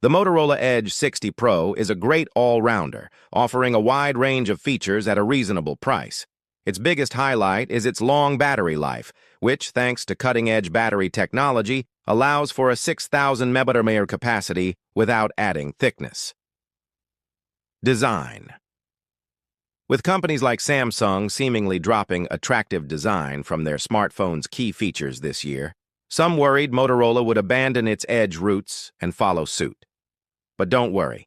The Motorola Edge 60 Pro is a great all-rounder, offering a wide range of features at a reasonable price. Its biggest highlight is its long battery life, which, thanks to cutting-edge battery technology, allows for a 6,000 mAh capacity without adding thickness. Design. With companies like Samsung seemingly dropping attractive design from their smartphone's key features this year, some worried Motorola would abandon its Edge roots and follow suit. But don't worry.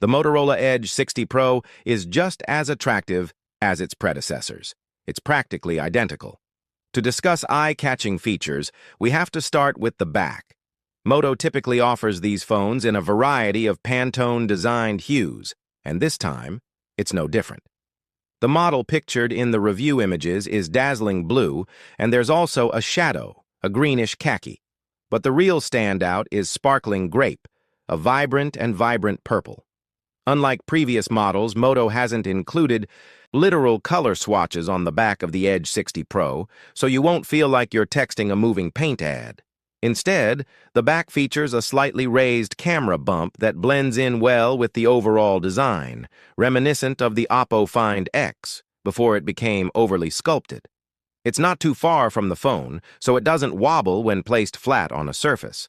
The Motorola Edge 60 Pro is just as attractive as its predecessors. It's practically identical. To discuss eye-catching features, we have to start with the back. Moto typically offers these phones in a variety of Pantone-designed hues, and this time, it's no different. The model pictured in the review images is dazzling blue, and there's also a shadow, a greenish khaki. But the real standout is sparkling grape, a vibrant purple. Unlike previous models, Moto hasn't included literal color swatches on the back of the Edge 60 Pro, so you won't feel like you're texting a moving paint ad. Instead, the back features a slightly raised camera bump that blends in well with the overall design, reminiscent of the Oppo Find X, before it became overly sculpted. It's not too far from the phone, so it doesn't wobble when placed flat on a surface.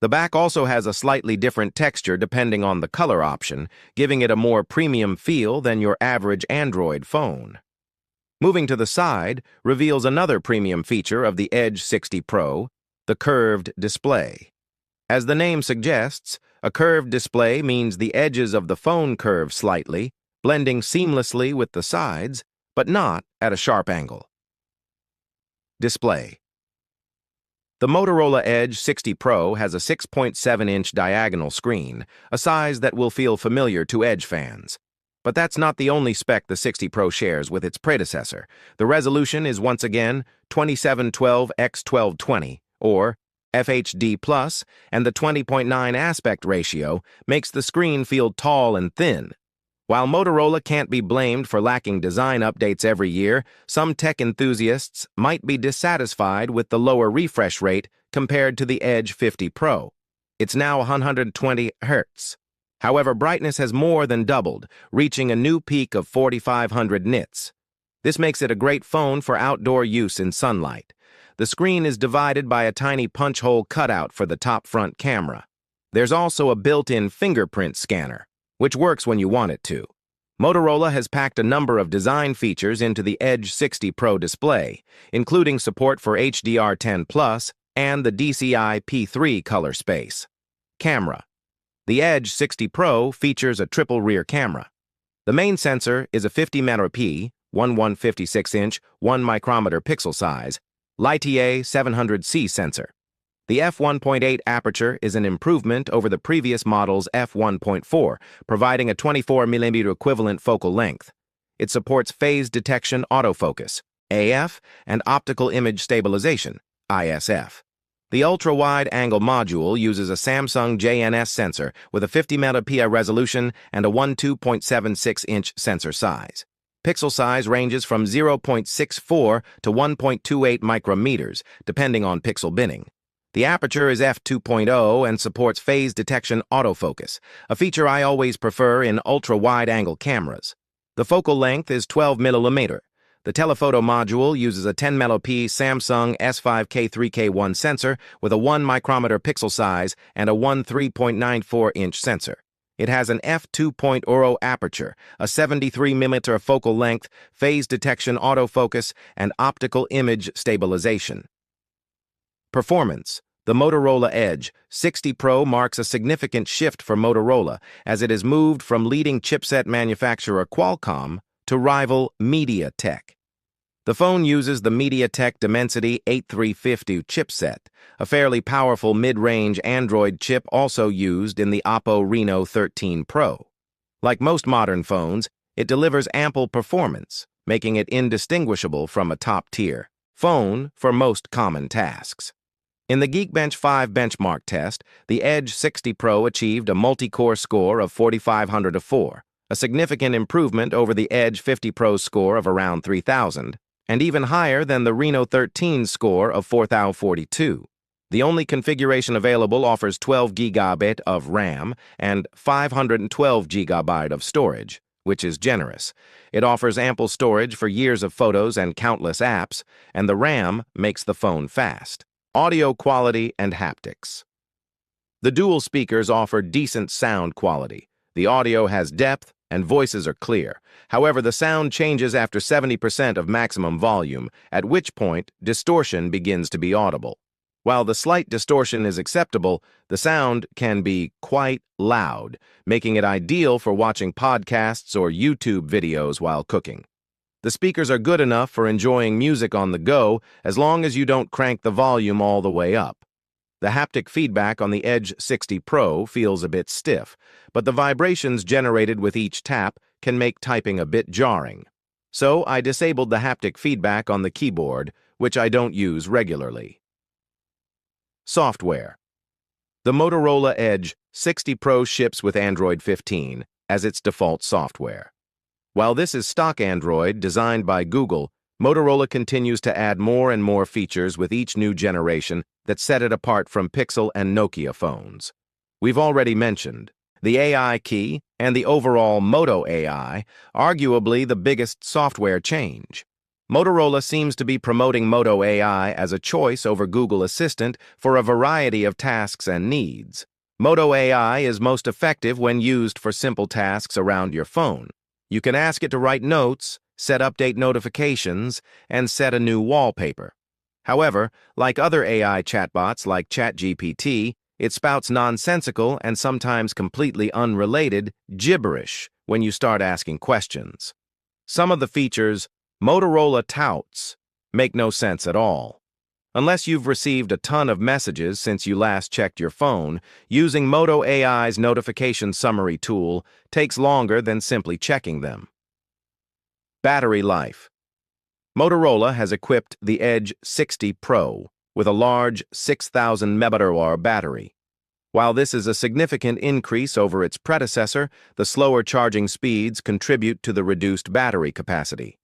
The back also has a slightly different texture depending on the color option, giving it a more premium feel than your average Android phone. Moving to the side reveals another premium feature of the Edge 60 Pro, the curved display. As the name suggests, a curved display means the edges of the phone curve slightly, blending seamlessly with the sides, but not at a sharp angle. Display. The Motorola Edge 60 Pro has a 6.7-inch diagonal screen, a size that will feel familiar to Edge fans. But that's not the only spec the 60 Pro shares with its predecessor. The resolution is once again 2712 x 1220, or FHD+, and the 20.9 aspect ratio makes the screen feel tall and thin. While Motorola can't be blamed for lacking design updates every year, some tech enthusiasts might be dissatisfied with the lower refresh rate compared to the Edge 50 Pro. It's now 120 Hz. However, brightness has more than doubled, reaching a new peak of 4,500 nits. This makes it a great phone for outdoor use in sunlight. The screen is divided by a tiny punch hole cutout for the top front camera. There's also a built-in fingerprint scanner, which works when you want it to. Motorola has packed a number of design features into the Edge 60 Pro display, including support for HDR10+ and the DCI P3 color space. Camera. The Edge 60 Pro features a triple rear camera. The main sensor is a 50 megapixel, 156-inch, 1 micrometer pixel size, LiTa 700C sensor. The f1.8 aperture is an improvement over the previous model's f1.4, providing a 24mm equivalent focal length. It supports phase detection autofocus, AF, and optical image stabilization, ISF. The ultra-wide-angle module uses a Samsung JNS sensor with a 50 megapixel resolution and a 12.76-inch sensor size. Pixel size ranges from 0.64 to 1.28 micrometers, depending on pixel binning. The aperture is f2.0 and supports phase detection autofocus, a feature I always prefer in ultra-wide-angle cameras. The focal length is 12mm. The telephoto module uses a 10 megapixel Samsung S5K3K1 sensor with a 1 micrometer pixel size and a 13.94-inch sensor. It has an f2.0 aperture, a 73mm focal length, phase detection autofocus, and optical image stabilization. Performance. The Motorola Edge 60 Pro marks a significant shift for Motorola as it has moved from leading chipset manufacturer Qualcomm to rival MediaTek. The phone uses the MediaTek Dimensity 8350 chipset, a fairly powerful mid-range Android chip also used in the Oppo Reno 13 Pro. Like most modern phones, it delivers ample performance, making it indistinguishable from a top-tier phone for most common tasks. In the Geekbench 5 benchmark test, the Edge 60 Pro achieved a multi-core score of 4,504, a significant improvement over the Edge 50 Pro's score of around 3,000, and even higher than the Reno 13's score of 4,042. The only configuration available offers 12 GB of RAM and 512 GB of storage, which is generous. It offers ample storage for years of photos and countless apps, and the RAM makes the phone fast. Audio quality and haptics. The dual speakers offer decent sound quality. The audio has depth and voices are clear. However, the sound changes after 70% of maximum volume, at which point distortion begins to be audible. While the slight distortion is acceptable, the sound can be quite loud, making it ideal for watching podcasts or YouTube videos while cooking. The speakers are good enough for enjoying music on the go as long as you don't crank the volume all the way up. The haptic feedback on the Edge 60 Pro feels a bit stiff, but the vibrations generated with each tap can make typing a bit jarring. So I disabled the haptic feedback on the keyboard, which I don't use regularly. Software. The Motorola Edge 60 Pro ships with Android 15 as its default software. While this is stock Android designed by Google, Motorola continues to add more and more features with each new generation that set it apart from Pixel and Nokia phones. We've already mentioned the AI key and the overall Moto AI, arguably the biggest software change. Motorola seems to be promoting Moto AI as a choice over Google Assistant for a variety of tasks and needs. Moto AI is most effective when used for simple tasks around your phone. You can ask it to write notes, set update notifications, and set a new wallpaper. However, like other AI chatbots like ChatGPT, it spouts nonsensical and sometimes completely unrelated gibberish when you start asking questions. Some of the features Motorola touts make no sense at all. Unless you've received a ton of messages since you last checked your phone, using Moto AI's notification summary tool takes longer than simply checking them. Battery life. Motorola has equipped the Edge 60 Pro with a large 6,000 mAh battery. While this is a significant increase over its predecessor, the slower charging speeds contribute to the reduced battery capacity.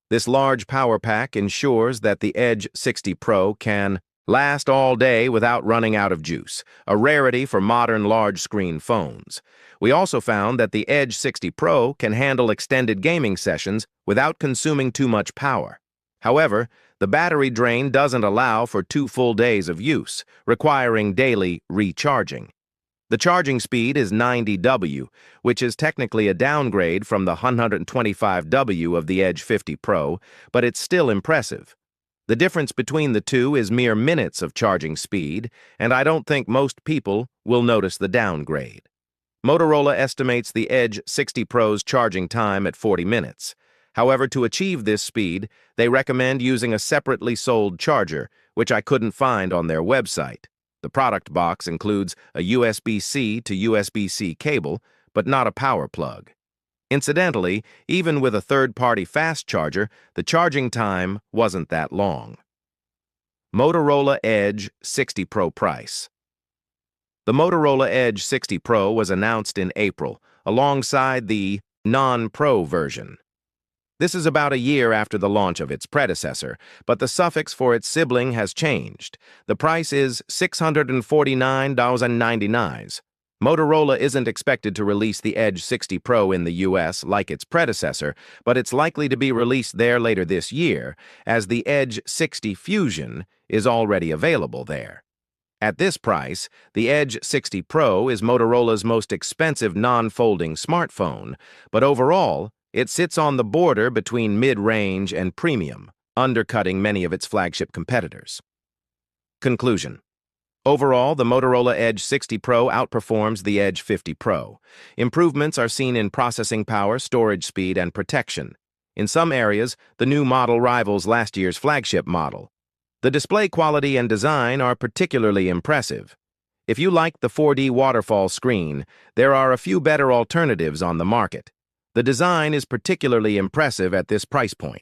This large power pack ensures that the Edge 60 Pro can last all day without running out of juice, a rarity for modern large-screen phones. We also found that the Edge 60 Pro can handle extended gaming sessions without consuming too much power. However, the battery drain doesn't allow for 2 full days of use, requiring daily recharging. The charging speed is 90 W, which is technically a downgrade from the 125 W of the Edge 50 Pro, but it's still impressive. The difference between the two is mere minutes of charging speed, and I don't think most people will notice the downgrade. Motorola estimates the Edge 60 Pro's charging time at 40 minutes. However, to achieve this speed, they recommend using a separately sold charger, which I couldn't find on their website. The product box includes a USB-C to USB-C cable, but not a power plug. Incidentally, even with a third-party fast charger, the charging time wasn't that long. Motorola Edge 60 Pro price. The Motorola Edge 60 Pro was announced in April, alongside the non-Pro version. This is about a year after the launch of its predecessor, but the suffix for its sibling has changed. The price is $649.99. Motorola isn't expected to release the Edge 60 Pro in the US like its predecessor, but it's likely to be released there later this year, as the Edge 60 Fusion is already available there. At this price, the Edge 60 Pro is Motorola's most expensive non-folding smartphone, but overall, it sits on the border between mid-range and premium, undercutting many of its flagship competitors. Conclusion. Overall, the Motorola Edge 60 Pro outperforms the Edge 50 Pro. Improvements are seen in processing power, storage speed, and protection. In some areas, the new model rivals last year's flagship model. The display quality and design are particularly impressive. If you like the 4D waterfall screen, there are a few better alternatives on the market. The design is particularly impressive at this price point.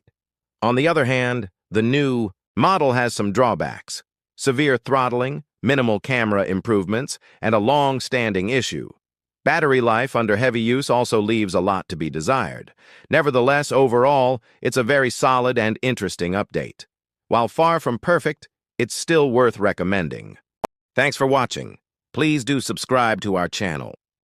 On the other hand, the new model has some drawbacks: severe throttling, minimal camera improvements, and a long-standing issue. Battery life under heavy use also leaves a lot to be desired. Nevertheless, overall, it's a very solid and interesting update. While far from perfect, it's still worth recommending. Thanks for watching. Please do subscribe to our channel.